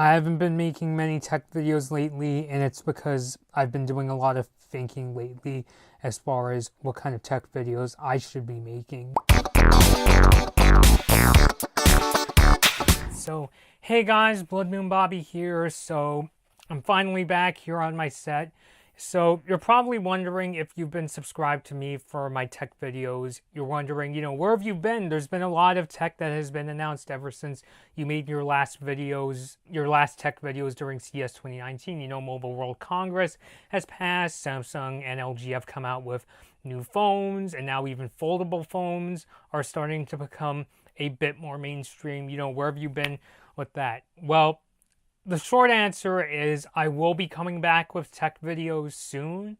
I haven't been making many tech videos lately, and it's because I've been doing a lot of thinking lately as far as what kind of tech videos I should be making. So, hey guys, Blood Moon Bobby here. So, I'm finally back here on my set. So, you're probably wondering if you've been subscribed to me for my tech videos. You're wondering, where have you been? There's been a lot of tech that has been announced ever since you made your last tech videos during CES 2019. Mobile World Congress has passed. Samsung and LG have come out with new phones, and now even foldable phones are starting to become a bit more mainstream. Where have you been with that? Well, the short answer is I will be coming back with tech videos soon,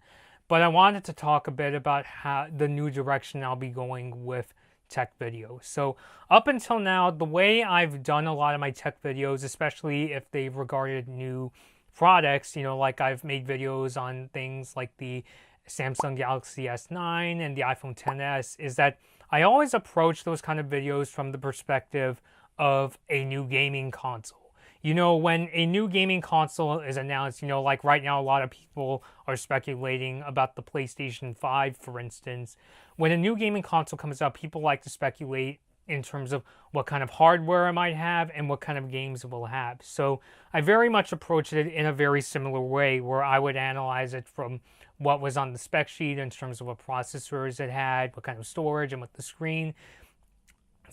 but I wanted to talk a bit about how the new direction I'll be going with tech videos. So up until now, the way I've done a lot of my tech videos, especially if they've regarded new products, like I've made videos on things like the Samsung Galaxy S9 and the iPhone XS, is that I always approach those kind of videos from the perspective of a new gaming console. When a new gaming console is announced, like right now, a lot of people are speculating about the PlayStation 5, for instance. When a new gaming console comes out, people like to speculate in terms of what kind of hardware it might have and what kind of games it will have. So I very much approached it in a very similar way, where I would analyze it from what was on the spec sheet in terms of what processors it had, what kind of storage, and what the screen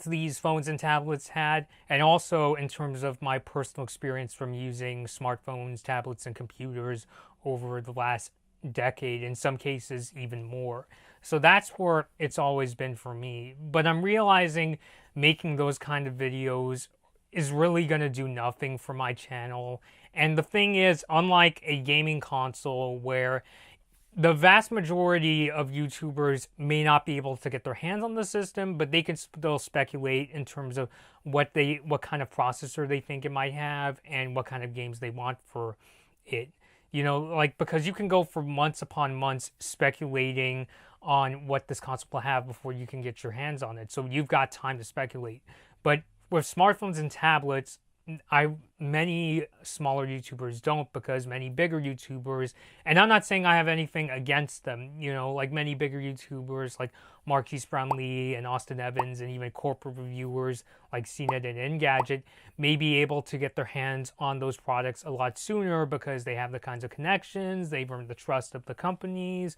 these phones and tablets had, and also in terms of my personal experience from using smartphones, tablets, and computers over the last decade, in some cases even more. So that's where it's always been for me. But I'm realizing making those kind of videos is really going to do nothing for my channel. And the thing is, unlike a gaming console where the vast majority of YouTubers may not be able to get their hands on the system, but they can still speculate in terms of what kind of processor they think it might have and what kind of games they want for it. Because you can go for months upon months speculating on what this console will have before you can get your hands on it. So you've got time to speculate. But with smartphones and tablets, many smaller YouTubers don't, because many bigger YouTubers, and I'm not saying I have anything against them, like many bigger YouTubers like Marquise Brownlee and Austin Evans, and even corporate reviewers like CNET and Engadget may be able to get their hands on those products a lot sooner because they have the kinds of connections, they've earned the trust of the companies,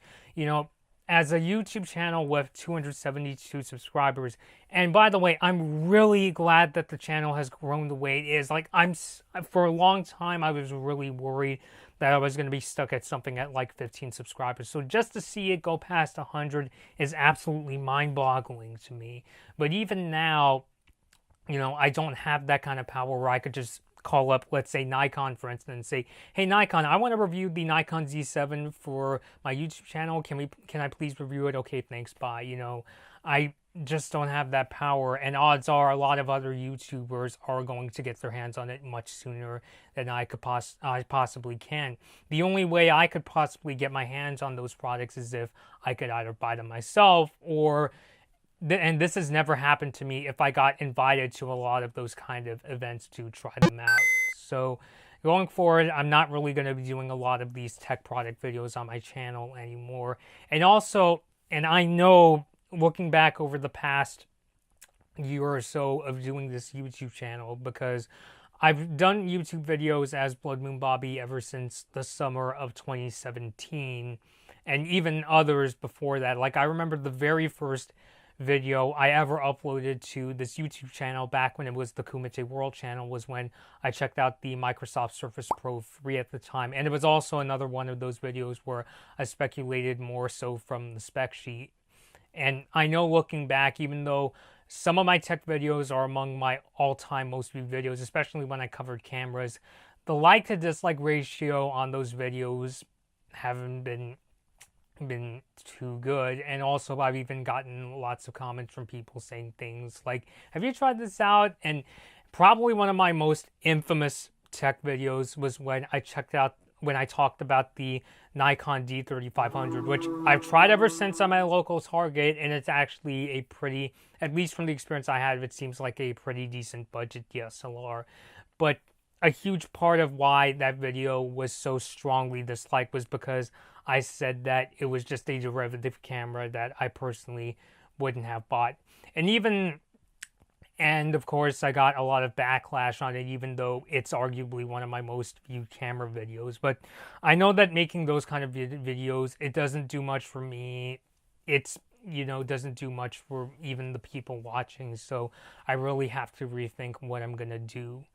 as a YouTube channel with 272 subscribers. And by the way, I'm really glad that the channel has grown the way it is. For a long time, I was really worried that I was going to be stuck at something at like 15 subscribers. So just to see it go past 100 is absolutely mind-boggling to me. But even now, I don't have that kind of power where I could just call up, let's say, Nikon, for instance, and say, hey, Nikon, I want to review the Nikon Z7 for my YouTube channel. Can I please review it? Okay, thanks, bye. I just don't have that power, and odds are a lot of other YouTubers are going to get their hands on it much sooner than I possibly can. The only way I could possibly get my hands on those products is if I could either buy them myself, or and this has never happened to me, if I got invited to a lot of those kind of events to try them out. So going forward, I'm not really going to be doing a lot of these tech product videos on my channel anymore. And also, and I know, looking back over the past year or so of doing this YouTube channel, because I've done YouTube videos as Blood Moon Bobby ever since the summer of 2017, and even others before that. Like, I remember the very first video I ever uploaded to this YouTube channel back when it was the Kumite World channel was when I checked out the Microsoft Surface Pro 3 at the time. And it was also another one of those videos where I speculated more so from the spec sheet. And I know, looking back, even though some of my tech videos are among my all-time most viewed videos, especially when I covered cameras, the like to dislike ratio on those videos haven't been too good. And also, I've even gotten lots of comments from people saying things like, have you tried this out? And probably one of my most infamous tech videos was when I talked about the Nikon D3500, which I've tried ever since I'm at a local Target, and it's actually a pretty, at least from the experience I had, it seems like a pretty decent budget DSLR. But a huge part of why that video was so strongly disliked was because I said that it was just a derivative camera that I personally wouldn't have bought. And of course, I got a lot of backlash on it, even though it's arguably one of my most viewed camera videos. But I know that making those kind of videos, it doesn't do much for me. Doesn't do much for even the people watching. So I really have to rethink what I'm going to do.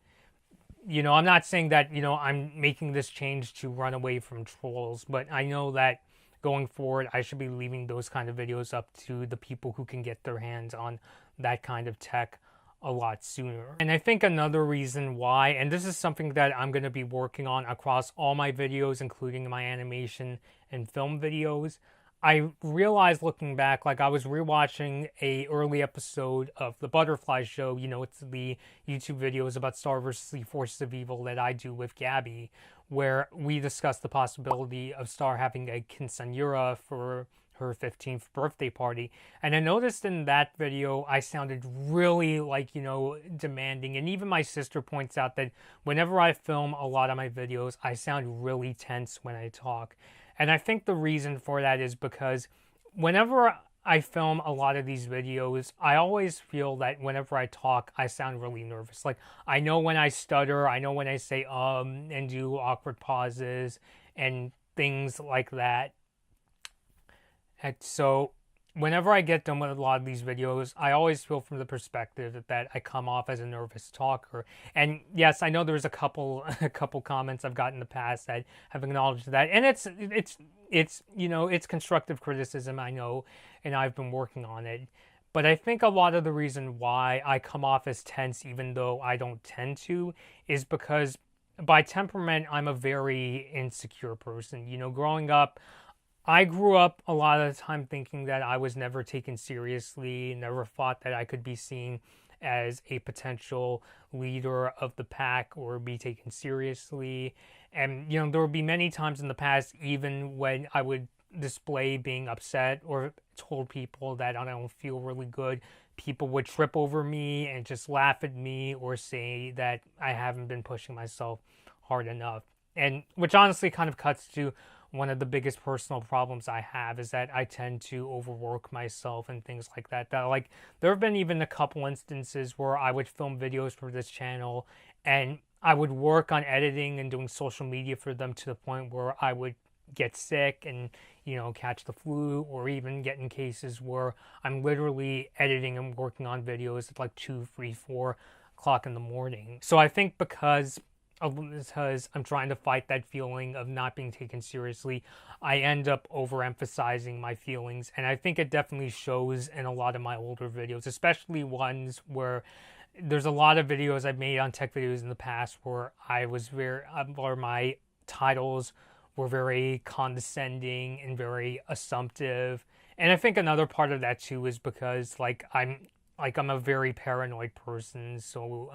I'm not saying that, I'm making this change to run away from trolls, but I know that going forward, I should be leaving those kind of videos up to the people who can get their hands on that kind of tech a lot sooner. And I think another reason why, and this is something that I'm going to be working on across all my videos, including my animation and film videos, I realized looking back, like I was rewatching a early episode of The Butterfly Show, it's the YouTube videos about Star versus the Forces of Evil that I do with Gabby, where we discussed the possibility of Star having a quinceañera for her 15th birthday party. And I noticed in that video, I sounded really demanding. And even my sister points out that whenever I film a lot of my videos, I sound really tense when I talk. And I think the reason for that is because whenever I film a lot of these videos, I always feel that whenever I talk, I sound really nervous. Like, I know when I stutter, I know when I say and do awkward pauses and things like that. And so whenever I get done with a lot of these videos, I always feel from the perspective that I come off as a nervous talker. And yes, I know there's a couple comments I've gotten in the past that have acknowledged that. And it's constructive criticism, I know, and I've been working on it. But I think a lot of the reason why I come off as tense, even though I don't tend to, is because by temperament, I'm a very insecure person. Growing up, I grew up a lot of the time thinking that I was never taken seriously, never thought that I could be seen as a potential leader of the pack or be taken seriously. And, there would be many times in the past, even when I would display being upset or told people that I don't feel really good, people would trip over me and just laugh at me or say that I haven't been pushing myself hard enough. And which honestly kind of cuts to one of the biggest personal problems I have is that I tend to overwork myself and things like that. There have been even a couple instances where I would film videos for this channel and I would work on editing and doing social media for them to the point where I would get sick and, catch the flu, or even get in cases where I'm literally editing and working on videos at like 2, 3, 4 o'clock in the morning. So I think because I'm trying to fight that feeling of not being taken seriously, I end up overemphasizing my feelings, and I think it definitely shows in a lot of my older videos, especially ones where there's a lot of videos I've made on tech videos in the past where where my titles were very condescending and very assumptive. And I think another part of that too is because I'm a very paranoid person, so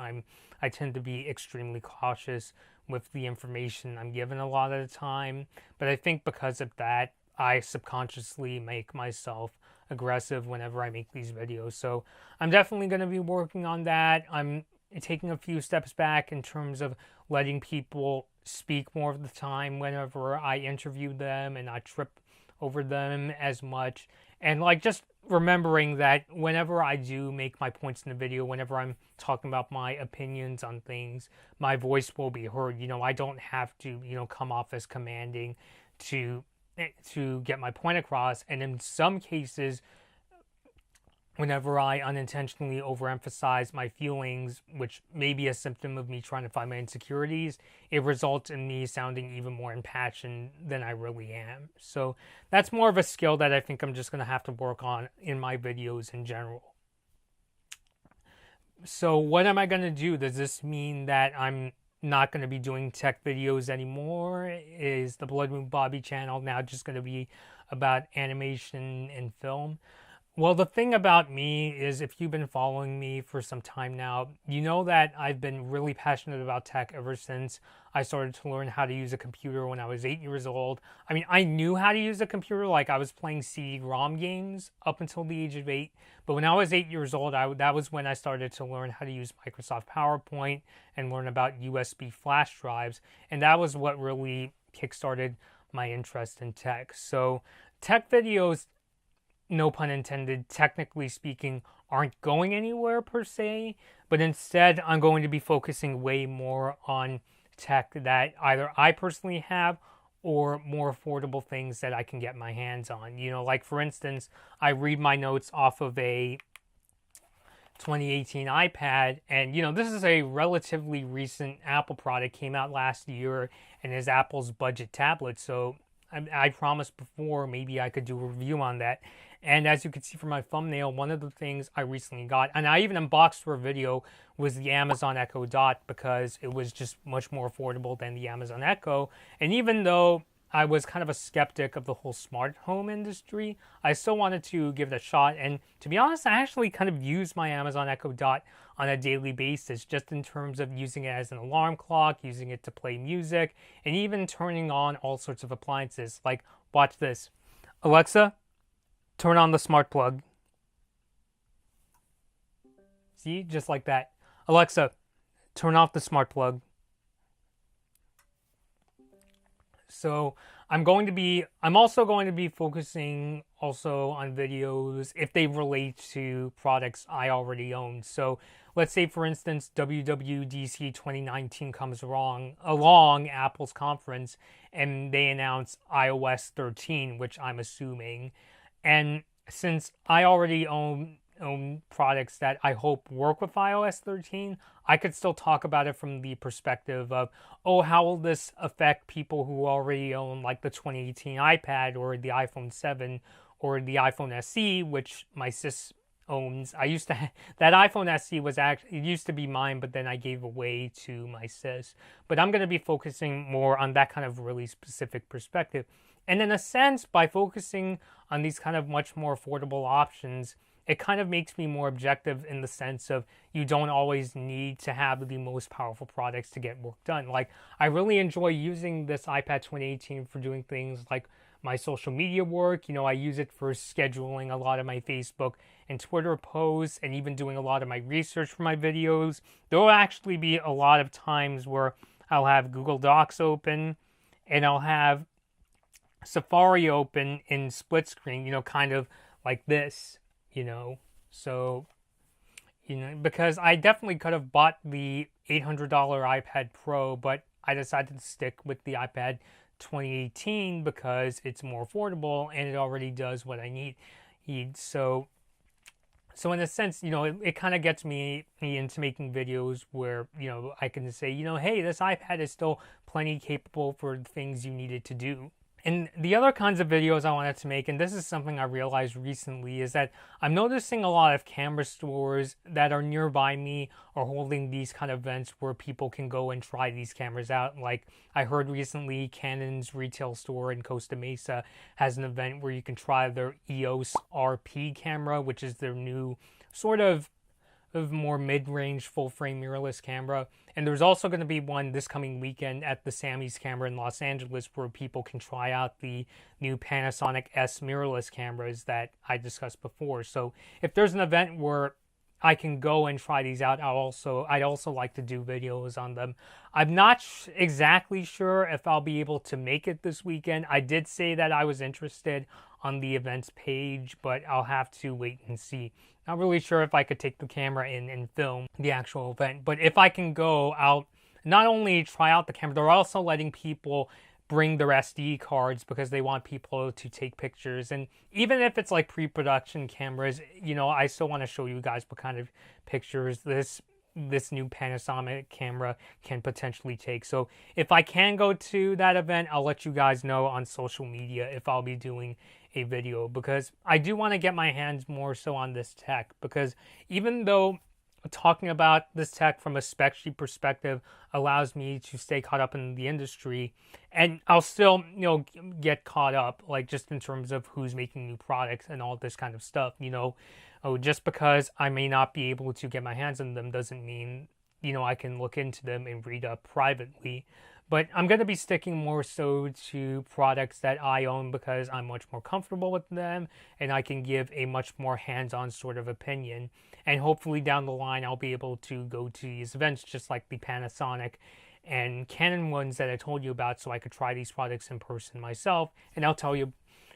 I tend to be extremely cautious with the information I'm given a lot of the time. But I think because of that, I subconsciously make myself aggressive whenever I make these videos. So I'm definitely going to be working on that. I'm taking a few steps back in terms of letting people speak more of the time whenever I interview them and not trip over them as much. And just remembering that whenever I do make my points in the video, whenever I'm talking about my opinions on things, my voice will be heard. I don't have to, come off as commanding to get my point across. And in some cases, whenever I unintentionally overemphasize my feelings, which may be a symptom of me trying to find my insecurities, it results in me sounding even more impassioned than I really am. So that's more of a skill that I think I'm just going to have to work on in my videos in general. So what am I going to do? Does this mean that I'm not going to be doing tech videos anymore? Is the Blood Moon Bobby channel now just going to be about animation and film? Well, the thing about me is if you've been following me for some time now, you know that I've been really passionate about tech ever since I started to learn how to use a computer when I was 8 years old. I mean, I knew how to use a computer, like I was playing CD-ROM games up until the age of 8. But when I was 8 years old, that was when I started to learn how to use Microsoft PowerPoint and learn about USB flash drives. And that was what really kickstarted my interest in tech. So tech videos, no pun intended, technically speaking, aren't going anywhere per se, but instead I'm going to be focusing way more on tech that either I personally have or more affordable things that I can get my hands on. You know, like for instance, I read my notes off of a 2018 iPad, and you know, this is a relatively recent Apple product, came out last year and is Apple's budget tablet. So I promised before maybe I could do a review on that. And as you can see from my thumbnail, one of the things I recently got, and I even unboxed for a video, was the Amazon Echo Dot because it was just much more affordable than the Amazon Echo. And even though I was kind of a skeptic of the whole smart home industry, I still wanted to give it a shot. And to be honest, I actually kind of use my Amazon Echo Dot on a daily basis, just in terms of using it as an alarm clock, using it to play music, and even turning on all sorts of appliances. Like, watch this. Alexa, turn on the smart plug. See, just like that. Alexa, turn off the smart plug. So I'm also going to be focusing also on videos if they relate to products I already own. So let's say, for instance, WWDC 2019 comes along Apple's conference, and they announce iOS 13, which I'm assuming. And since I already own products that I hope work with iOS 13, I could still talk about it from the perspective of, oh, how will this affect people who already own like the 2018 iPad or the iPhone 7 or the iPhone SE, which my sis owns. That iPhone SE it used to be mine, but then I gave away to my sis. But I'm going to be focusing more on that kind of really specific perspective. And in a sense, by focusing on these kind of much more affordable options, it kind of makes me more objective in the sense of you don't always need to have the most powerful products to get work done. Like, I really enjoy using this iPad 2018 for doing things like my social media work. You know, I use it for scheduling a lot of my Facebook and Twitter posts and even doing a lot of my research for my videos. There will actually be a lot of times where I'll have Google Docs open and I'll have Safari open in split screen, you know, kind of like this. You know, so, you know, because I definitely could have bought the $800 iPad Pro, but I decided to stick with the iPad 2018 because it's more affordable and it already does what I need. So in a sense, you know, it kind of gets me into making videos where, you know, I can say, you know, hey, this iPad is still plenty capable for the things you need it to do. And the other kinds of videos I wanted to make, and this is something I realized recently, is that I'm noticing a lot of camera stores that are nearby me are holding these kind of events where people can go and try these cameras out. Like, I heard recently Canon's retail store in Costa Mesa has an event where you can try their EOS RP camera, which is their new sort of more mid-range full-frame mirrorless camera. And there's also going to be one this coming weekend at the Sammy's Camera in Los Angeles where people can try out the new Panasonic S mirrorless cameras that I discussed before. So if there's an event where I can go and try these out, I'd also like to do videos on them. I'm not exactly sure if I'll be able to make it this weekend. I did say that I was interested on the events page, but I'll have to wait and see. Not really sure if I could take the camera in and film the actual event, but if I can go, I'll not only try out the camera, they're also letting people bring their SD cards because they want people to take pictures. And even if it's like pre-production cameras, you know, I still want to show you guys what kind of pictures this new Panasonic camera can potentially take. So if I can go to that event, I'll let you guys know on social media if I'll be doing a video, because I do want to get my hands more so on this tech, because even though talking about this tech from a spec sheet perspective allows me to stay caught up in the industry, and I'll still, get caught up, like just in terms of who's making new products and all this kind of stuff. Just because I may not be able to get my hands on them doesn't mean, I can look into them and read up privately. But I'm going to be sticking more so to products that I own because I'm much more comfortable with them and I can give a much more hands-on sort of opinion. And hopefully down the line, I'll be able to go to these events just like the Panasonic and Canon ones that I told you about, so I could try these products in person myself. And I'll tell you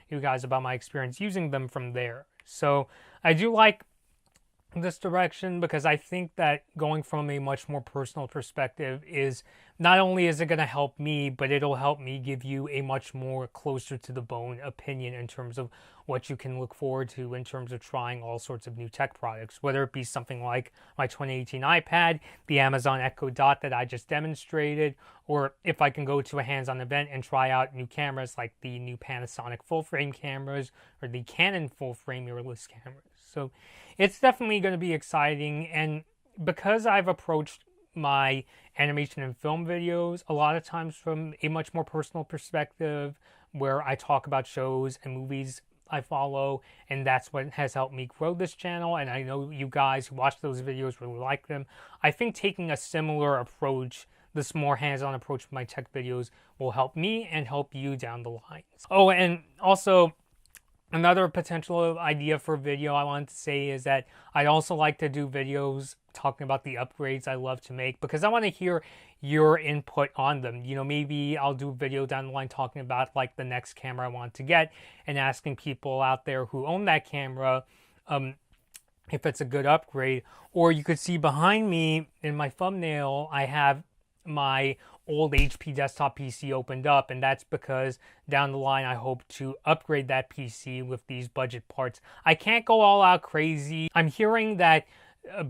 guys about my experience using them from there. So I do like this direction because I think that going from a much more personal perspective is not only is it going to help me, but it'll help me give you a much more closer to the bone opinion in terms of what you can look forward to in terms of trying all sorts of new tech products, whether it be something like my 2018 iPad, the Amazon Echo Dot that I just demonstrated, or if I can go to a hands-on event and try out new cameras like the new Panasonic full-frame cameras or the Canon full-frame mirrorless cameras. So it's definitely going to be exciting, and because I've approached my animation and film videos a lot of times from a much more personal perspective, where I talk about shows and movies I follow, and that's what has helped me grow this channel, and I know you guys who watch those videos really like them. I think taking a similar approach, this more hands-on approach with my tech videos, will help me and help you down the line. Oh, and also, another potential idea for a video I wanted to say is that I'd also like to do videos talking about the upgrades I love to make, because I want to hear your input on them. Maybe I'll do a video down the line talking about like the next camera I want to get and asking people out there who own that camera if it's a good upgrade. Or you could see behind me in my thumbnail, I have my old HP desktop PC opened up, and that's because down the line I hope to upgrade that PC with these budget parts. I can't go all out crazy. I'm hearing that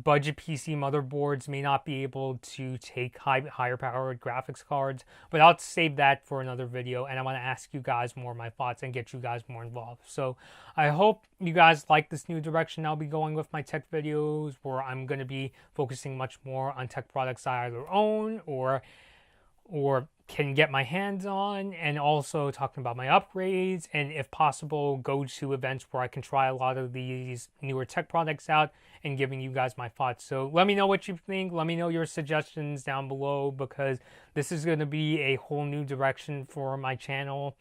budget PC motherboards may not be able to take higher powered graphics cards, but I'll save that for another video, and I want to ask you guys more of my thoughts and get you guys more involved. So I hope you guys like this new direction I'll be going with my tech videos, where I'm going to be focusing much more on tech products I either own or can get my hands on, and also talking about my upgrades, and if possible go to events where I can try a lot of these newer tech products out and giving you guys my thoughts. So let me know what you think. Let me know your suggestions down below, because this is going to be a whole new direction for my channel,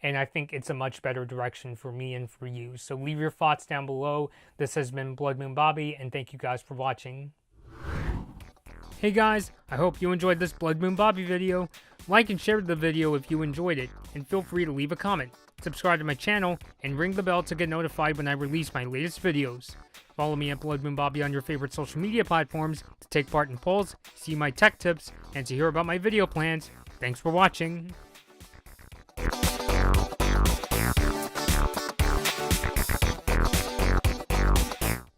and I think it's a much better direction for me and for you. So leave your thoughts down below. This has been Blood Moon Bobby, and thank you guys for watching. Hey guys, I hope you enjoyed this Blood Moon Bobby video. Like and share the video if you enjoyed it, and feel free to leave a comment. Subscribe to my channel, and ring the bell to get notified when I release my latest videos. Follow me at Blood Moon Bobby on your favorite social media platforms to take part in polls, see my tech tips, and to hear about my video plans. Thanks for watching.